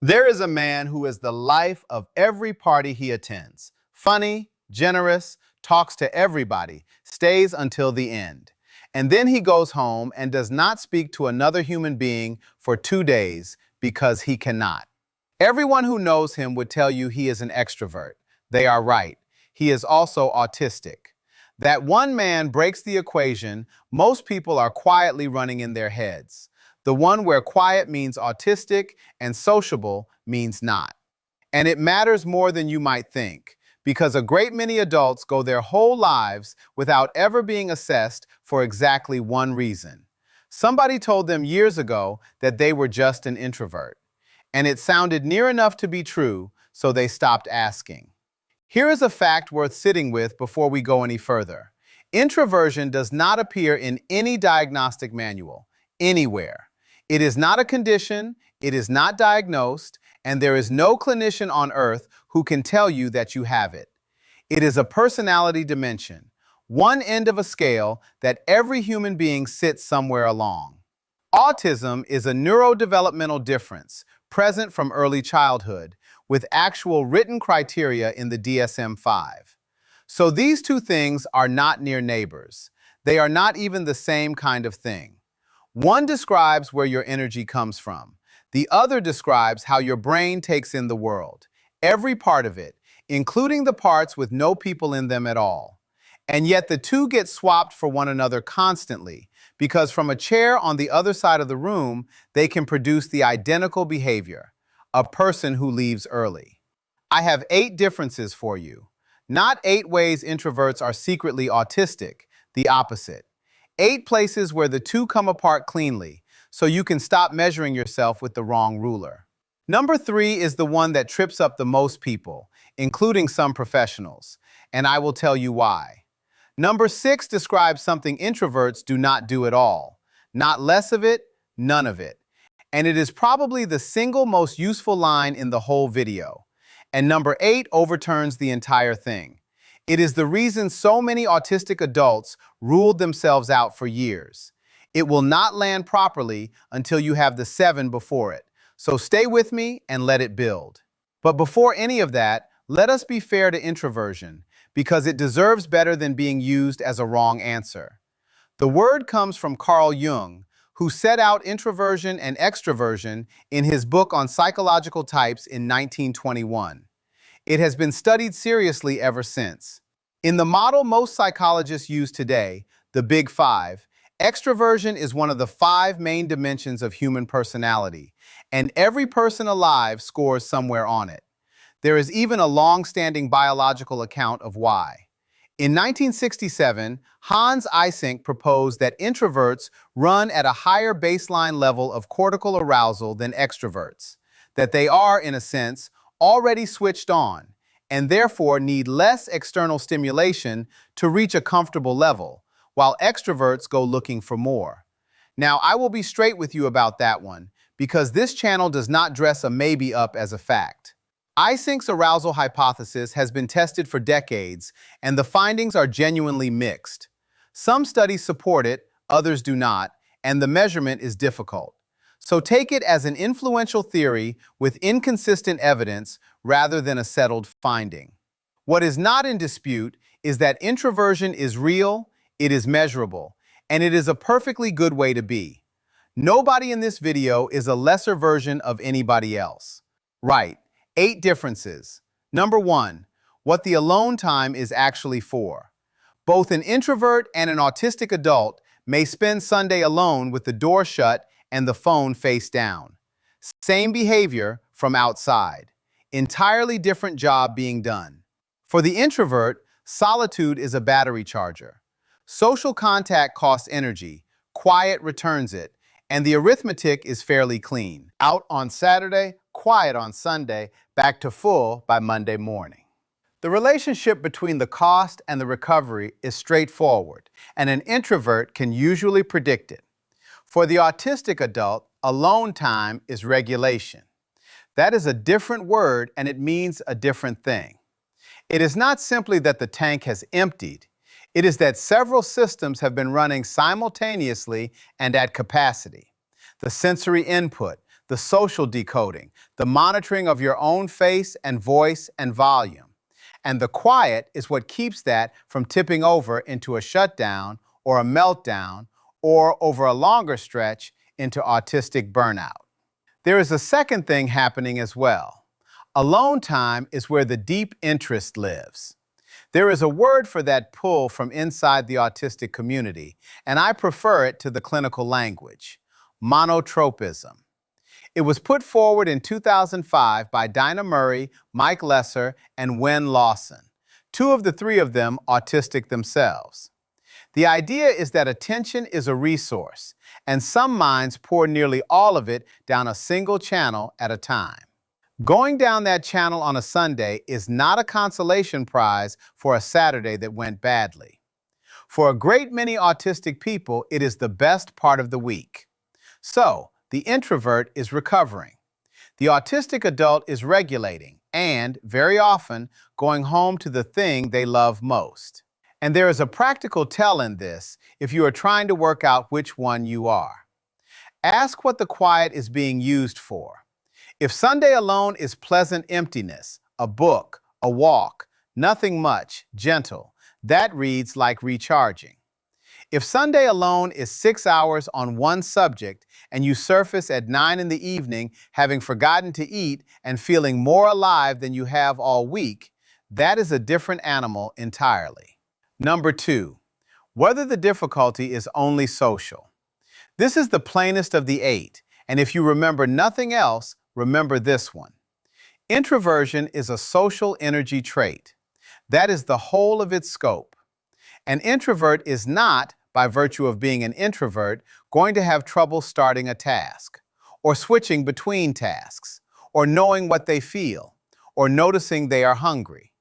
There is a man who is the life of every party he attends. Funny, generous, talks to everybody, stays until the end. And then he goes home and does not speak to another human being for 2 days because he cannot. Everyone who knows him would tell you he is an extrovert. They are right. He is also autistic. That one man breaks the equation most people are quietly running in their heads. The one where quiet means autistic and sociable means not. And it matters more than you might think, because a great many adults go their whole lives without ever being assessed for exactly one reason. Somebody told them years ago that they were just an introvert, and it sounded near enough to be true, so they stopped asking. Here is a fact worth sitting with before we go any further. Introversion does not appear in any diagnostic manual, anywhere. It is not a condition, it is not diagnosed, and there is no clinician on earth who can tell you that you have it. It is a personality dimension, one end of a scale that every human being sits somewhere along. Autism is a neurodevelopmental difference present from early childhood, with actual written criteria in the DSM-5. So these two things are not near neighbors. They are not even the same kind of thing. One describes where your energy comes from. The other describes how your brain takes in the world, every part of it, including the parts with no people in them at all. And yet the two get swapped for one another constantly, because from a chair on the other side of the room, they can produce the identical behavior, a person who leaves early. I have 8 differences for you. Not 8 ways introverts are secretly autistic, the opposite. 8 places where the two come apart cleanly, so you can stop measuring yourself with the wrong ruler. Number 3 is the one that trips up the most people, including some professionals, and I will tell you why. Number 6 describes something introverts do not do at all. Not less of it, none of it. And it is probably the single most useful line in the whole video. And number 8 overturns the entire thing. It is the reason so many autistic adults ruled themselves out for years. It will not land properly until you have the 7 before it. So stay with me and let it build. But before any of that, let us be fair to introversion, because it deserves better than being used as a wrong answer. The word comes from Carl Jung, who set out introversion and extroversion in his book on psychological types in 1921. It has been studied seriously ever since. In the model most psychologists use today, the Big Five, extroversion is one of the 5 main dimensions of human personality, and every person alive scores somewhere on it. There is even a long-standing biological account of why. In 1967, Hans Eysenck proposed that introverts run at a higher baseline level of cortical arousal than extroverts, that they are, in a sense, already switched on, and therefore need less external stimulation to reach a comfortable level, while extroverts go looking for more. Now, I will be straight with you about that one, because this channel does not dress a maybe up as a fact. Eysenck's arousal hypothesis has been tested for decades, and the findings are genuinely mixed. Some studies support it, others do not, and the measurement is difficult. So take it as an influential theory with inconsistent evidence rather than a settled finding. What is not in dispute is that introversion is real, it is measurable, and it is a perfectly good way to be. Nobody in this video is a lesser version of anybody else. Right. 8 differences. Number 1, what the alone time is actually for. Both an introvert and an autistic adult may spend Sunday alone with the door shut and the phone face down. Same behavior from outside. Entirely different job being done. For the introvert, solitude is a battery charger. Social contact costs energy, quiet returns it, and the arithmetic is fairly clean. Out on Saturday, quiet on Sunday, back to full by Monday morning. The relationship between the cost and the recovery is straightforward, and an introvert can usually predict it. For the autistic adult, alone time is regulation. That is a different word, and it means a different thing. It is not simply that the tank has emptied. It is that several systems have been running simultaneously and at capacity. The sensory input, the social decoding, the monitoring of your own face and voice and volume. And the quiet is what keeps that from tipping over into a shutdown or a meltdown, or over a longer stretch into autistic burnout. There is a second thing happening as well. Alone time is where the deep interest lives. There is a word for that pull from inside the autistic community, and I prefer it to the clinical language: monotropism. It was put forward in 2005 by Dinah Murray, Mike Lesser, and Wen Lawson, two of the three of them autistic themselves. The idea is that attention is a resource, and some minds pour nearly all of it down a single channel at a time. Going down that channel on a Sunday is not a consolation prize for a Saturday that went badly. For a great many autistic people, it is the best part of the week. So, the introvert is recovering. The autistic adult is regulating and, very often, going home to the thing they love most. And there is a practical tell in this if you are trying to work out which one you are. Ask what the quiet is being used for. If Sunday alone is pleasant emptiness, a book, a walk, nothing much, gentle, that reads like recharging. If Sunday alone is 6 hours on one subject and you surface at 9 in the evening having forgotten to eat and feeling more alive than you have all week, that is a different animal entirely. Number 2, whether the difficulty is only social. This is the plainest of the 8, and if you remember nothing else, remember this one. Introversion is a social energy trait. That is the whole of its scope. An introvert is not, by virtue of being an introvert, going to have trouble starting a task, or switching between tasks, or knowing what they feel, or noticing they are hungry.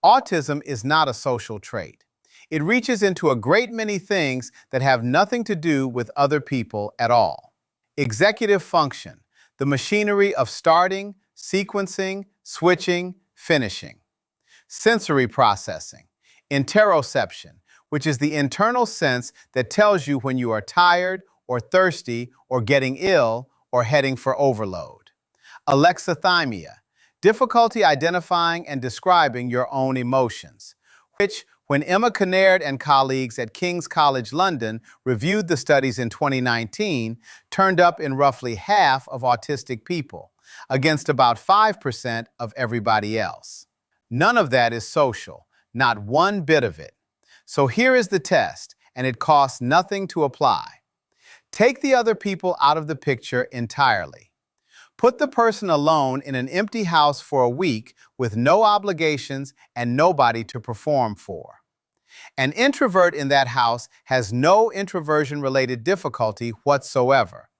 Autism is not a social trait. It reaches into a great many things that have nothing to do with other people at all. Executive function, the machinery of starting, sequencing, switching, finishing. Sensory processing, interoception, which is the internal sense that tells you when you are tired or thirsty or getting ill or heading for overload. Alexithymia, difficulty identifying and describing your own emotions, which, when Emma Kinnaird and colleagues at King's College London reviewed the studies in 2019, turned up in roughly half of autistic people, against about 5% of everybody else. None of that is social, not one bit of it. So here is the test, and it costs nothing to apply. Take the other people out of the picture entirely. Put the person alone in an empty house for a week with no obligations and nobody to perform for. An introvert in that house has no introversion-related difficulty whatsoever.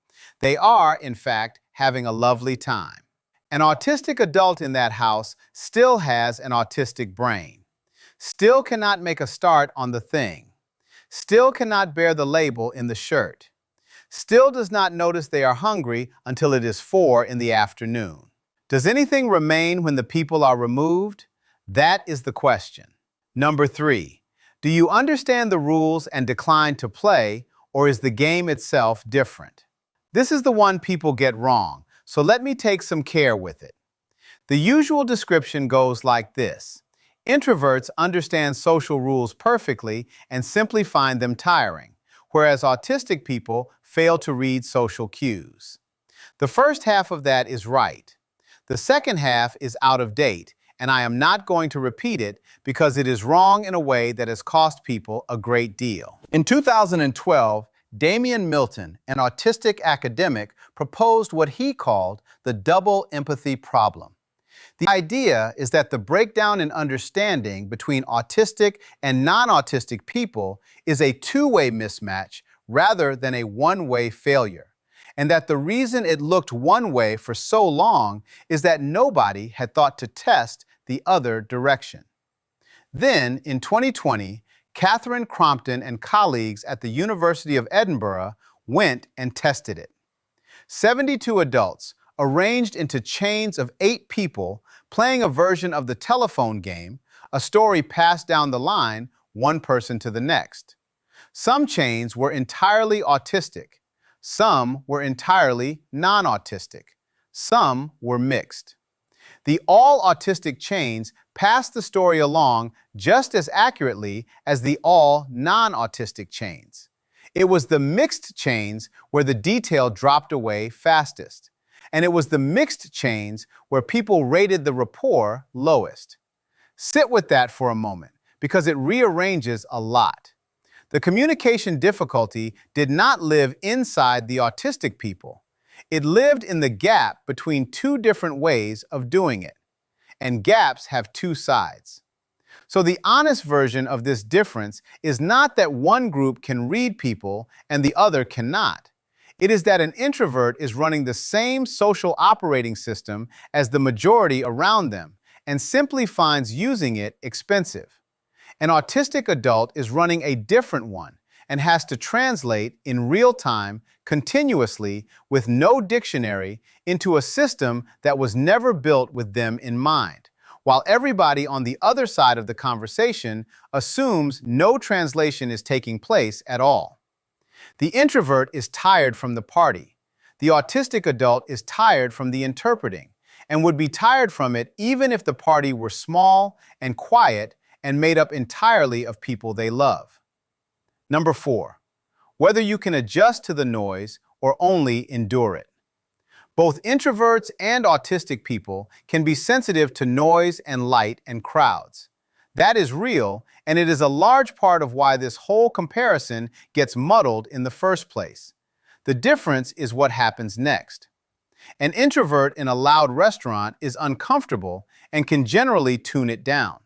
They are, in fact, having a lovely time. An autistic adult in that house still has an autistic brain, still cannot make a start on the thing, still cannot bear the label in the shirt, still does not notice they are hungry until it is 4 in the afternoon. Does anything remain when the people are removed? That is the question. Number 3, do you understand the rules and decline to play, or is the game itself different? This is the one people get wrong, so let me take some care with it. The usual description goes like this. Introverts understand social rules perfectly and simply find them tiring, whereas autistic people fail to read social cues. The first half of that is right. The second half is out of date, and I am not going to repeat it because it is wrong in a way that has cost people a great deal. In 2012, Damian Milton, an autistic academic, proposed what he called the double empathy problem. The idea is that the breakdown in understanding between autistic and non-autistic people is a two-way mismatch rather than a one-way failure, and that the reason it looked one way for so long is that nobody had thought to test the other direction. Then, in 2020, Catherine Crompton and colleagues at the University of Edinburgh went and tested it. 72 adults, arranged into chains of 8 people, playing a version of the telephone game, a story passed down the line, one person to the next. Some chains were entirely autistic, Some were entirely non-autistic. Some were mixed. The all-autistic chains passed the story along just as accurately as the all-non-autistic chains. It was the mixed chains where the detail dropped away fastest. And it was the mixed chains where people rated the rapport lowest. Sit with that for a moment, because it rearranges a lot. The communication difficulty did not live inside the autistic people. It lived in the gap between two different ways of doing it. And gaps have two sides. So the honest version of this difference is not that one group can read people and the other cannot. It is that an introvert is running the same social operating system as the majority around them and simply finds using it expensive. An autistic adult is running a different one and has to translate in real time, continuously, with no dictionary, into a system that was never built with them in mind, while everybody on the other side of the conversation assumes no translation is taking place at all. The introvert is tired from the party. The autistic adult is tired from the interpreting, and would be tired from it even if the party were small and quiet and made up entirely of people they love. Number 4, whether you can adjust to the noise or only endure it. Both introverts and autistic people can be sensitive to noise and light and crowds. That is real, and it is a large part of why this whole comparison gets muddled in the first place. The difference is what happens next. An introvert in a loud restaurant is uncomfortable and can generally tune it down.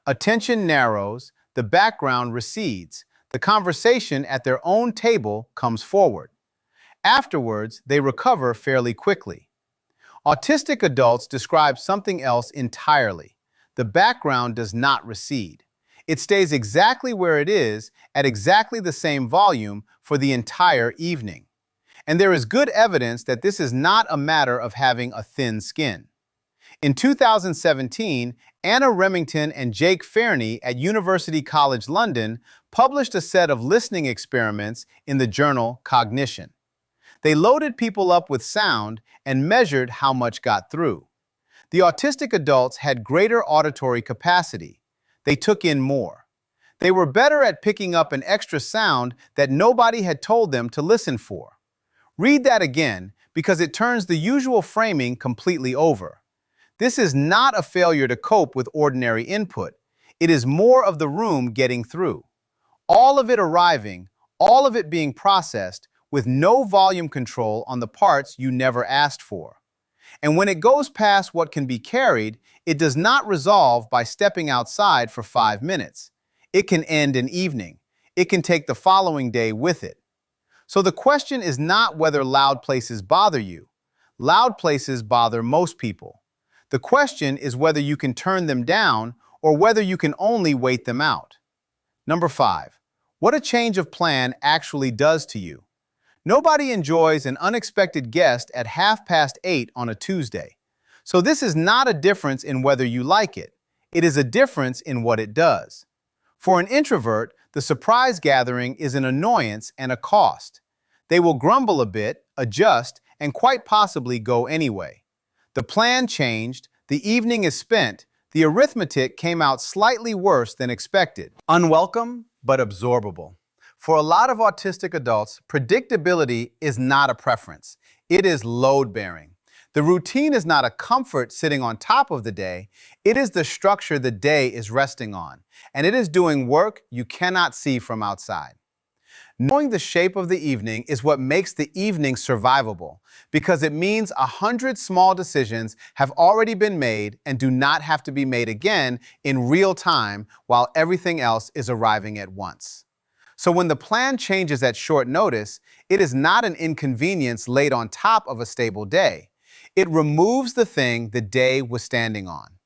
Attention narrows, the background recedes, the conversation at their own table comes forward. Afterwards, they recover fairly quickly. Autistic adults describe something else entirely. The background does not recede. It stays exactly where it is at exactly the same volume for the entire evening. And there is good evidence that this is not a matter of having a thin skin. In 2017, Anna Remington and Jake Fairney at University College London published a set of listening experiments in the journal Cognition. They loaded people up with sound and measured how much got through. The autistic adults had greater auditory capacity. They took in more. They were better at picking up an extra sound that nobody had told them to listen for. Read that again, because it turns the usual framing completely over. This is not a failure to cope with ordinary input. It is more of the room getting through. All of it arriving, all of it being processed, with no volume control on the parts you never asked for. And when it goes past what can be carried, it does not resolve by stepping outside for 5 minutes. It can end an evening. It can take the following day with it. So the question is not whether loud places bother you. Loud places bother most people. The question is whether you can turn them down or whether you can only wait them out. Number 5, what a change of plan actually does to you. Nobody enjoys an unexpected guest at 8:30 on a Tuesday. So this is not a difference in whether you like it. It is a difference in what it does. For an introvert, the surprise gathering is an annoyance and a cost. They will grumble a bit, adjust, and quite possibly go anyway. The plan changed, the evening is spent, the arithmetic came out slightly worse than expected. Unwelcome, but absorbable. For a lot of autistic adults, predictability is not a preference. It is load-bearing. The routine is not a comfort sitting on top of the day. It is the structure the day is resting on, and it is doing work you cannot see from outside. Knowing the shape of the evening is what makes the evening survivable, because it means 100 small decisions have already been made and do not have to be made again in real time while everything else is arriving at once. So when the plan changes at short notice, it is not an inconvenience laid on top of a stable day. It removes the thing the day was standing on.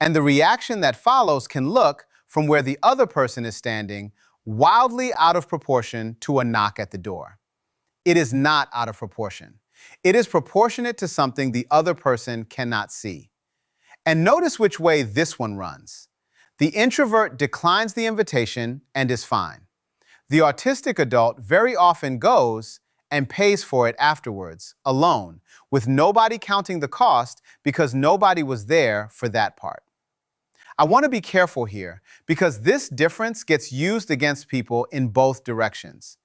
And the reaction that follows can look, from where the other person is standing, wildly out of proportion to a knock at the door. It is not out of proportion. It is proportionate to something the other person cannot see. And notice which way this one runs. The introvert declines the invitation and is fine. The autistic adult very often goes and pays for it afterwards, alone, with nobody counting the cost because nobody was there for that part. I want to be careful here because this difference gets used against people in both directions.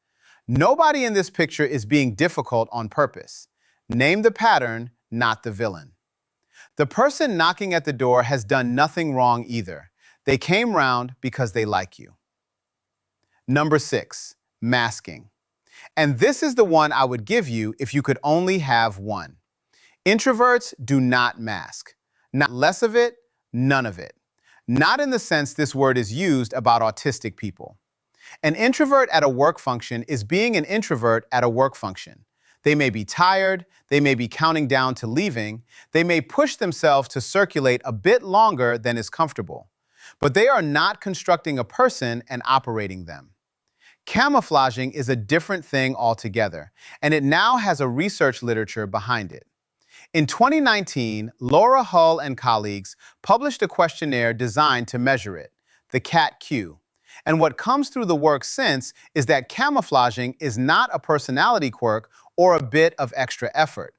Nobody in this picture is being difficult on purpose. Name the pattern, not the villain. The person knocking at the door has done nothing wrong either. They came round because they like you. Number 6, masking. And this is the one I would give you if you could only have one. Introverts do not mask. Not less of it, none of it. Not in the sense this word is used about autistic people. An introvert at a work function is being an introvert at a work function. They may be tired, they may be counting down to leaving, they may push themselves to circulate a bit longer than is comfortable. But they are not constructing a person and operating them. Camouflaging is a different thing altogether, and it now has a research literature behind it. In 2019, Laura Hull and colleagues published a questionnaire designed to measure it, the CAT-Q. And what comes through the work since is that camouflaging is not a personality quirk or a bit of extra effort.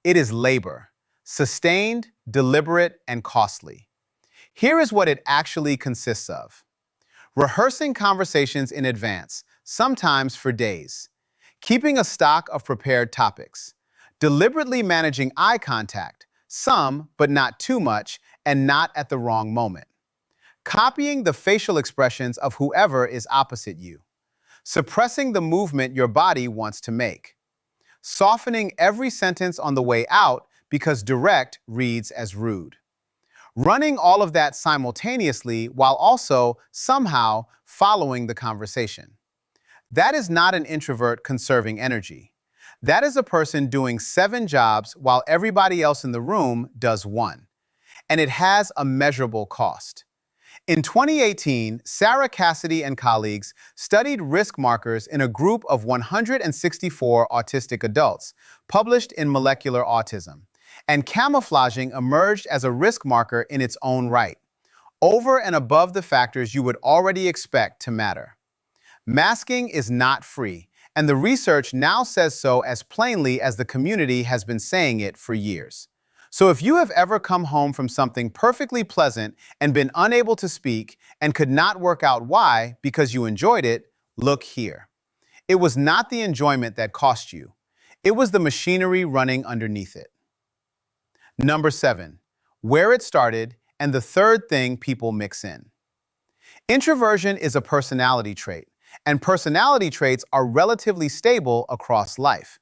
It is labor, sustained, deliberate, and costly. Here is what it actually consists of. Rehearsing conversations in advance, sometimes for days. Keeping a stock of prepared topics. Deliberately managing eye contact, some, but not too much, and not at the wrong moment. Copying the facial expressions of whoever is opposite you. Suppressing the movement your body wants to make. Softening every sentence on the way out because direct reads as rude. Running all of that simultaneously while also, somehow, following the conversation. That is not an introvert conserving energy. That is a person doing 7 jobs while everybody else in the room does 1. And it has a measurable cost. In 2018, Sarah Cassidy and colleagues studied risk markers in a group of 164 autistic adults, published in Molecular Autism. And camouflaging emerged as a risk marker in its own right, over and above the factors you would already expect to matter. Masking is not free, and the research now says so as plainly as the community has been saying it for years. So if you have ever come home from something perfectly pleasant and been unable to speak and could not work out why because you enjoyed it, look here. It was not the enjoyment that cost you. It was the machinery running underneath it. Number 7, where it started and the third thing people mix in. Introversion is a personality trait, and personality traits are relatively stable across life.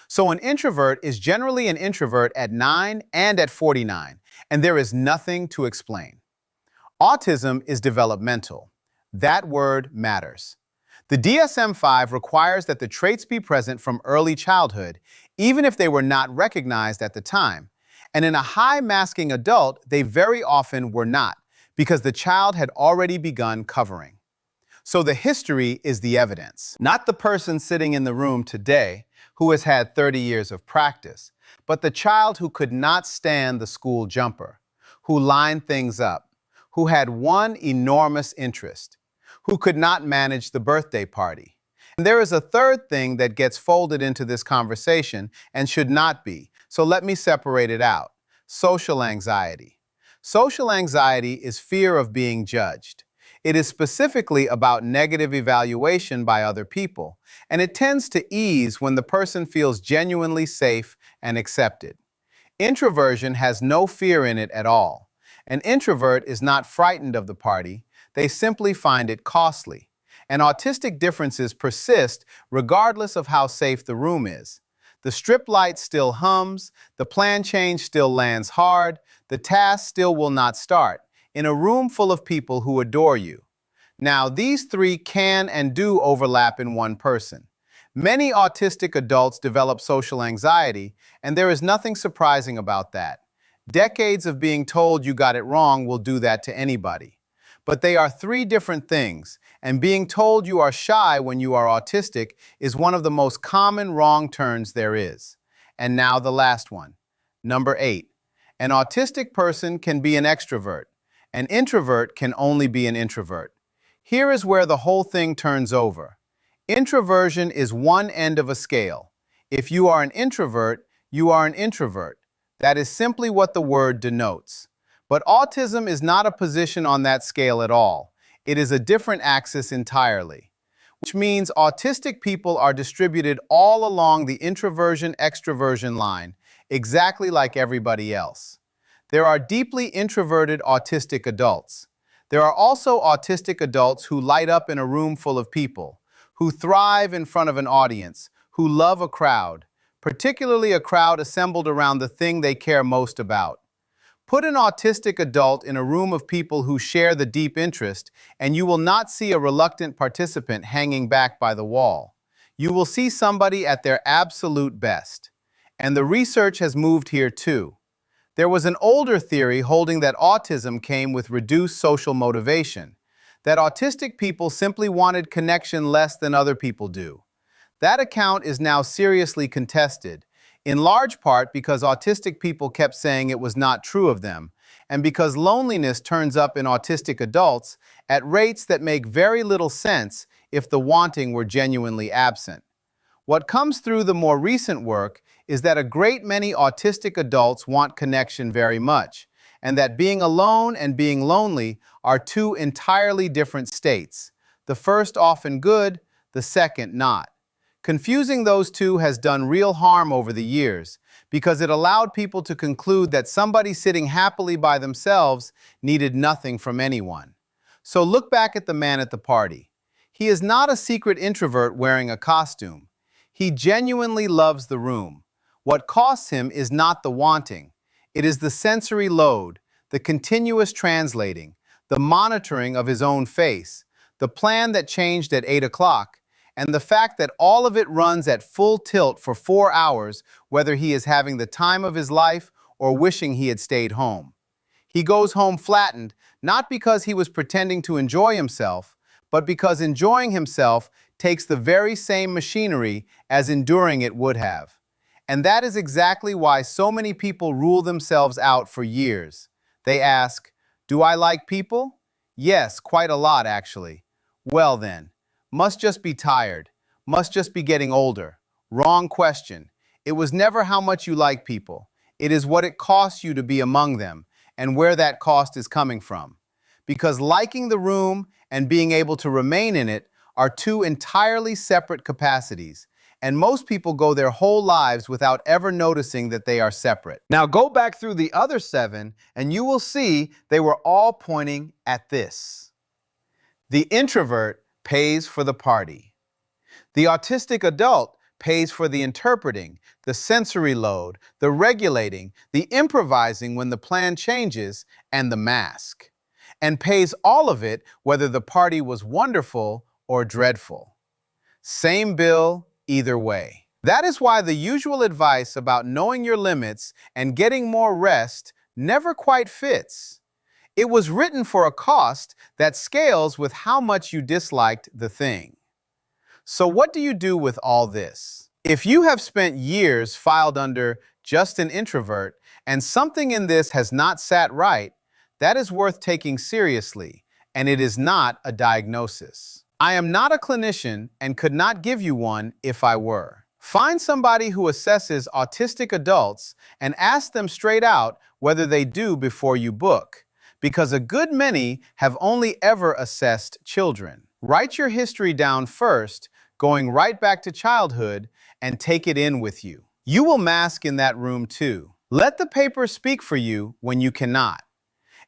So an introvert is generally an introvert at 9 and at 49, and there is nothing to explain. Autism is developmental. That word matters. The DSM-5 requires that the traits be present from early childhood, even if they were not recognized at the time. And in a high-masking adult, they very often were not, because the child had already begun covering. So the history is the evidence. Not the person sitting in the room today who has had 30 years of practice, but the child who could not stand the school jumper, who lined things up, who had one enormous interest, who could not manage the birthday party. And there is a third thing that gets folded into this conversation and should not be, so let me separate it out. Social anxiety. Social anxiety is fear of being judged. It is specifically about negative evaluation by other people, and it tends to ease when the person feels genuinely safe and accepted. Introversion has no fear in it at all. An introvert is not frightened of the party, they simply find it costly. And autistic differences persist regardless of how safe the room is. The strip light still hums, the plan change still lands hard, the task still will not start, in a room full of people who adore you. Now, these three can and do overlap in one person. Many autistic adults develop social anxiety, and there is nothing surprising about that. Decades of being told you got it wrong will do that to anybody. But they are 3 different things, and being told you are shy when you are autistic is one of the most common wrong turns there is. And now the last one. Number 8. An autistic person can be an extrovert. An introvert can only be an introvert. Here is where the whole thing turns over. Introversion is one end of a scale. If you are an introvert, you are an introvert. That is simply what the word denotes. But autism is not a position on that scale at all. It is a different axis entirely, which means autistic people are distributed all along the introversion-extroversion line, exactly like everybody else. There are deeply introverted autistic adults. There are also autistic adults who light up in a room full of people, who thrive in front of an audience, who love a crowd, particularly a crowd assembled around the thing they care most about. Put an autistic adult in a room of people who share the deep interest, and you will not see a reluctant participant hanging back by the wall. You will see somebody at their absolute best. And the research has moved here too. There was an older theory holding that autism came with reduced social motivation, that autistic people simply wanted connection less than other people do. That account is now seriously contested, in large part because autistic people kept saying it was not true of them, and because loneliness turns up in autistic adults at rates that make very little sense if the wanting were genuinely absent. What comes through the more recent work is that a great many autistic adults want connection very much, and that being alone and being lonely are two entirely different states, the first often good, the second not. Confusing those two has done real harm over the years because it allowed people to conclude that somebody sitting happily by themselves needed nothing from anyone. So look back at the man at the party. He is not a secret introvert wearing a costume. He genuinely loves the room. What costs him is not the wanting. It is the sensory load, the continuous translating, the monitoring of his own face, the plan that changed at 8 o'clock, and the fact that all of it runs at full tilt for 4 hours, whether he is having the time of his life or wishing he had stayed home. He goes home flattened, not because he was pretending to enjoy himself, but because enjoying himself takes the very same machinery as enduring it would have. And that is exactly why so many people rule themselves out for years. They ask, "Do I like people?" Yes, quite a lot actually. Well then, must just be tired, must just be getting older. Wrong question. It was never how much you like people. It is what it costs you to be among them and where that cost is coming from. Because liking the room and being able to remain in it are two entirely separate capacities, and most people go their whole lives without ever noticing that they are separate. Now go back through the other 7 and you will see they were all pointing at this. The introvert pays for the party. The autistic adult pays for the interpreting, the sensory load, the regulating, the improvising when the plan changes, and the mask. And pays all of it whether the party was wonderful or dreadful. Same bill, either way. That is why the usual advice about knowing your limits and getting more rest never quite fits. It was written for a cost that scales with how much you disliked the thing. So what do you do with all this? If you have spent years filed under just an introvert and something in this has not sat right, that is worth taking seriously, and it is not a diagnosis. I am not a clinician and could not give you one if I were. Find somebody who assesses autistic adults and ask them straight out whether they do before you book, because a good many have only ever assessed children. Write your history down first, going right back to childhood, and take it in with you. You will mask in that room too. Let the paper speak for you when you cannot.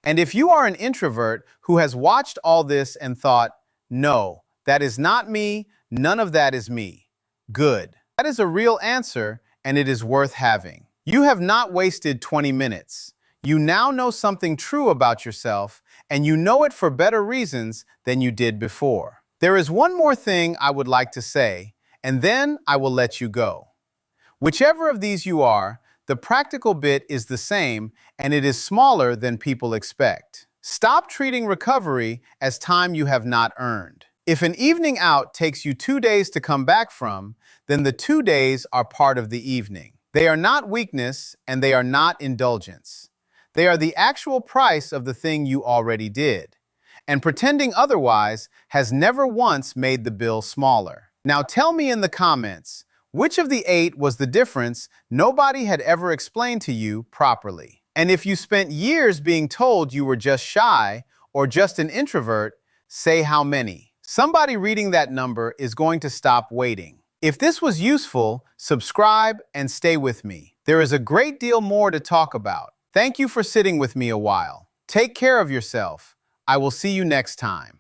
And if you are an introvert who has watched all this and thought, "No, that is not me, none of that is me," good. That is a real answer, and it is worth having. You have not wasted 20 minutes. You now know something true about yourself, and you know it for better reasons than you did before. There is one more thing I would like to say, and then I will let you go. Whichever of these you are, the practical bit is the same, and it is smaller than people expect. Stop treating recovery as time you have not earned. If an evening out takes you 2 days to come back from, then the 2 days are part of the evening. They are not weakness, and they are not indulgence. They are the actual price of the thing you already did. And pretending otherwise has never once made the bill smaller. Now tell me in the comments, Which of the 8 was the difference nobody had ever explained to you properly? And if you spent years being told you were just shy or just an introvert, say how many. Somebody reading that number is going to stop waiting. If this was useful, subscribe and stay with me. There is a great deal more to talk about. Thank you for sitting with me a while. Take care of yourself. I will see you next time.